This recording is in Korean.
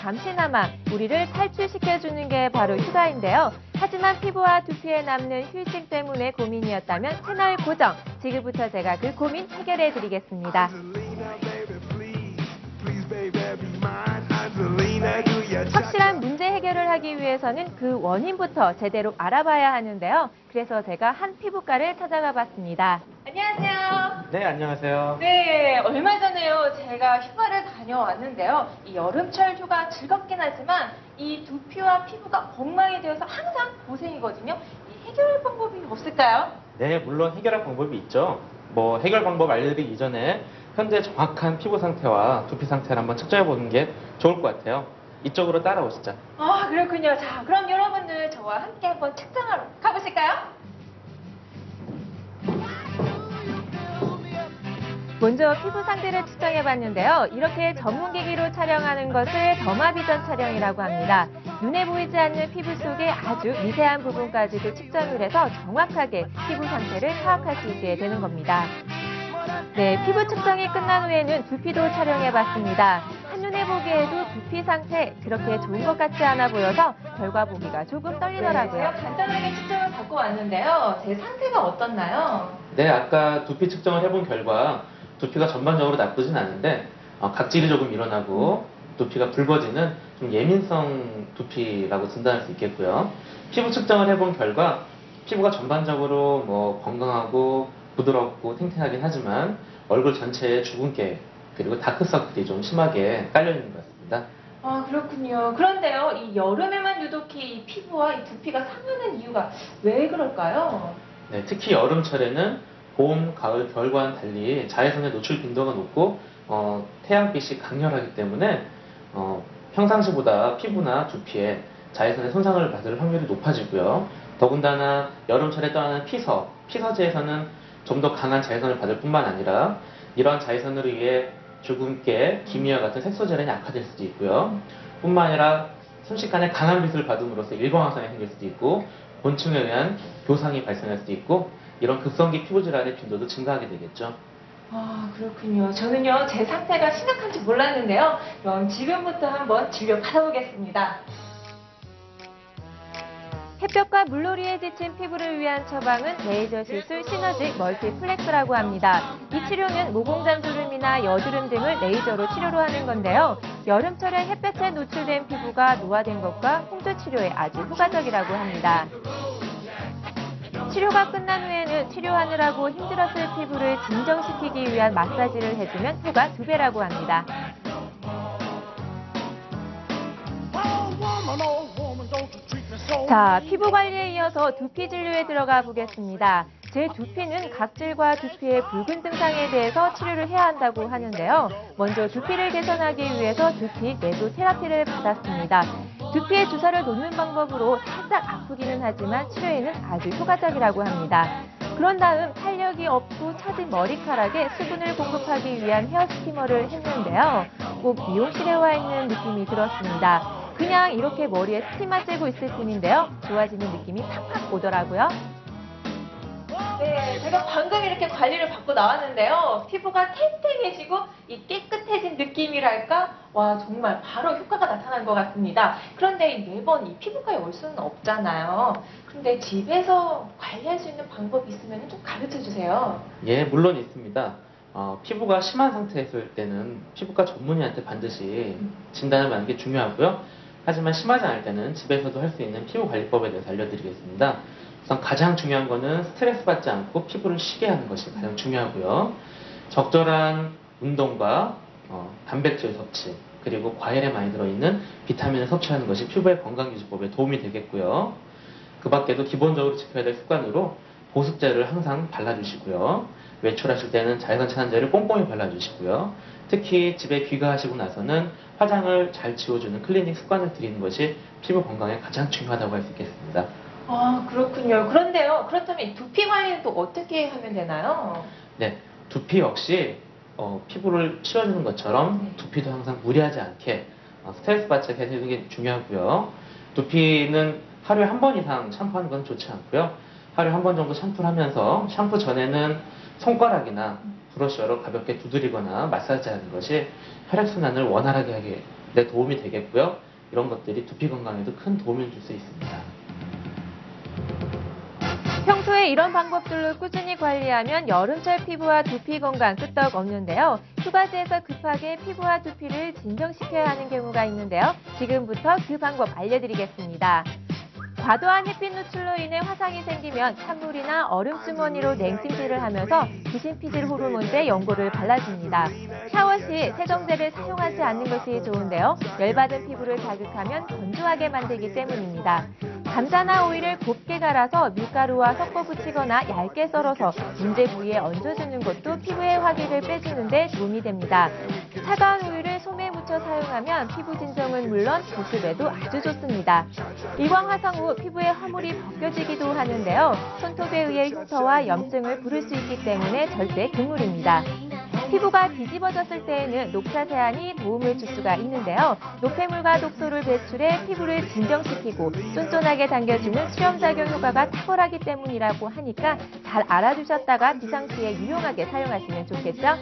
잠시나마 우리를 탈출시켜주는 게 바로 휴가인데요. 하지만 피부와 두피에 남는 휴유증 때문에 고민이었다면 채널 고정. 지금부터 제가 그 고민 해결해드리겠습니다. 확실한 문제 해결을 하기 위해서는 그 원인부터 제대로 알아봐야 하는데요. 그래서 제가 한 피부과를 찾아가 봤습니다. 안녕하세요. 네, 안녕하세요. 네, 얼마 전에요. 제가 휴가를 다녀왔는데요. 이 여름철 휴가 즐겁긴 하지만 이 두피와 피부가 엉망이 되어서 항상 고생이거든요. 이 해결 방법이 없을까요? 네, 물론 해결할 방법이 있죠. 해결 방법 알려드리기 이전에 현재 정확한 피부 상태와 두피 상태를 한번 측정해 보는 게 좋을 것 같아요. 이쪽으로 따라오시죠. 아, 그렇군요. 자, 그럼 여러분들 저와 함께 한번 측정하러 가보실까요? 먼저 피부 상태를 측정해봤는데요. 이렇게 전문기기로 촬영하는 것을 더마비전 촬영이라고 합니다. 눈에 보이지 않는 피부 속의 아주 미세한 부분까지도 측정을 해서 정확하게 피부 상태를 파악할 수 있게 되는 겁니다. 네, 피부 측정이 끝난 후에는 두피도 촬영해봤습니다. 한눈에 보기에도 두피 상태 그렇게 좋은 것 같지 않아 보여서 결과 보기가 조금 떨리더라고요. 제가 간단하게 측정을 받고 왔는데요. 제 상태가 어떻나요? 네, 아까 두피 측정을 해본 결과 두피가 전반적으로 나쁘진 않은데 각질이 조금 일어나고 두피가 붉어지는 좀 예민성 두피라고 진단할 수 있겠고요. 피부 측정을 해본 결과 피부가 전반적으로 건강하고 부드럽고 탱탱하긴 하지만 얼굴 전체에 주근깨 그리고 다크서클이 좀 심하게 깔려있는 것 같습니다. 아, 그렇군요. 그런데요, 이 여름에만 유독히 이 피부와 이 두피가 상하는 이유가 왜 그럴까요? 네, 특히 여름철에는 봄, 가을, 겨울과는 달리 자외선의 노출 빈도가 높고 태양빛이 강렬하기 때문에 평상시보다 피부나 두피에 자외선의 손상을 받을 확률이 높아지고요. 더군다나 여름철에 떠나는 피서지에서는 좀 더 강한 자외선을 받을 뿐만 아니라 이러한 자외선으로 인해 주근깨, 기미와 같은 색소질환이 악화될 수도 있고요. 뿐만 아니라 순식간에 강한 빛을 받음으로써 일광화상이 생길 수도 있고 곤충에 의한 교상이 발생할 수도 있고 이런 급성기 피부 질환의 빈도도 증가하게 되겠죠. 아, 그렇군요. 저는요, 제 상태가 심각한지 몰랐는데요. 그럼 지금부터 한번 진료 받아보겠습니다. 햇볕과 물놀이에 지친 피부를 위한 처방은 레이저 시술 시너지 멀티플렉스라고 합니다. 이 치료는 모공장주름이나 여드름 등을 레이저로 치료로 하는 건데요. 여름철에 햇볕에 노출된 피부가 노화된 것과 홍조 치료에 아주 효과적이라고 합니다. 치료가 끝난 후에는 치료하느라고 힘들었을 피부를 진정시키기 위한 마사지를 해주면 효과 2배라고 합니다. 자, 피부 관리에 이어서 두피 진료에 들어가 보겠습니다. 제 두피는 각질과 두피의 붉은 증상에 대해서 치료를 해야 한다고 하는데요. 먼저 두피를 개선하기 위해서 두피 매도 테라피를 받았습니다. 두피에 주사를 놓는 방법으로 살짝 아프기는 하지만 치료에는 아주 효과적이라고 합니다. 그런 다음 탄력이 없고 처진 머리카락에 수분을 공급하기 위한 헤어 스티머를 했는데요. 꼭 미용실에 와 있는 느낌이 들었습니다. 그냥 이렇게 머리에 스팀만 쬐고 있을 뿐인데요. 좋아지는 느낌이 팍팍 오더라고요. 네, 제가 방금 이렇게 관리를 받고 나왔는데요. 피부가 탱탱해지고 이 깨끗해진 느낌이랄까? 와, 정말 바로 효과가 나타난 것 같습니다. 그런데 매번 이 피부과에 올 수는 없잖아요. 그런데 집에서 관리할 수 있는 방법이 있으면 좀 가르쳐 주세요. 예, 물론 있습니다. 피부가 심한 상태였을 때는 피부과 전문의한테 반드시 진단을 받는 게 중요하고요. 하지만 심하지 않을 때는 집에서도 할 수 있는 피부 관리법에 대해서 알려드리겠습니다. 우선 가장 중요한 거는 스트레스 받지 않고 피부를 쉬게 하는 것이 가장 중요하고요. 적절한 운동과 단백질 섭취, 그리고 과일에 많이 들어있는 비타민을 섭취하는 것이 피부의 건강유지법에 도움이 되겠고요. 그 밖에도 기본적으로 지켜야 될 습관으로 보습제를 항상 발라주시고요. 외출하실 때는 자외선 차단제를 꼼꼼히 발라주시고요. 특히 집에 귀가하시고 나서는 화장을 잘 지워주는 클리닉 습관을 들이는 것이 피부 건강에 가장 중요하다고 할 수 있겠습니다. 아, 그렇군요. 그런데요, 그렇다면 두피 관리는 또 어떻게 하면 되나요? 네, 두피 역시 피부를 치워주는 것처럼 두피도 항상 무리하지 않게 스트레스 받지 않게 해주는 게 중요하고요. 두피는 하루에 한 번 이상 샴푸하는 건 좋지 않고요. 하루에 한 번 정도 샴푸를 하면서 샴푸 전에는 손가락이나 브러쉬로 가볍게 두드리거나 마사지하는 것이 혈액순환을 원활하게 하게 데 도움이 되겠고요. 이런 것들이 두피 건강에도 큰 도움을 줄 수 있습니다. 평소에 이런 방법들로 꾸준히 관리하면 여름철 피부와 두피 건강 끄떡 없는데요. 휴가지에서 급하게 피부와 두피를 진정시켜야 하는 경우가 있는데요. 지금부터 그 방법 알려드리겠습니다. 과도한 햇빛 노출로 인해 화상이 생기면 찬물이나 얼음주머니로 냉찜질을 하면서 기신피질 호르몬제 연고를 발라줍니다. 샤워 시 세정제를 사용하지 않는 것이 좋은데요. 열받은 피부를 자극하면 건조하게 만들기 때문입니다. 감자나 오이를 곱게 갈아서 밀가루와 섞어 붙이거나 얇게 썰어서 문제 부위에 얹어주는 것도 피부의 화기를 빼주는 데 도움이 됩니다. 차가운 우유를 솜에 묻혀 사용하면 피부 진정은 물론 보습에도 아주 좋습니다. 일광 화상 후 피부에 허물이 벗겨지기도 하는데요. 손톱에 의해 흉터와 염증을 부를 수 있기 때문에 절대 금물입니다. 피부가 뒤집어졌을 때에는 녹차 세안이 도움을 줄 수가 있는데요. 노폐물과 독소를 배출해 피부를 진정시키고 쫀쫀하게 당겨주는 수렴작용 효과가 탁월하기 때문이라고 하니까 잘 알아두셨다가 비상시에 유용하게 사용하시면 좋겠죠?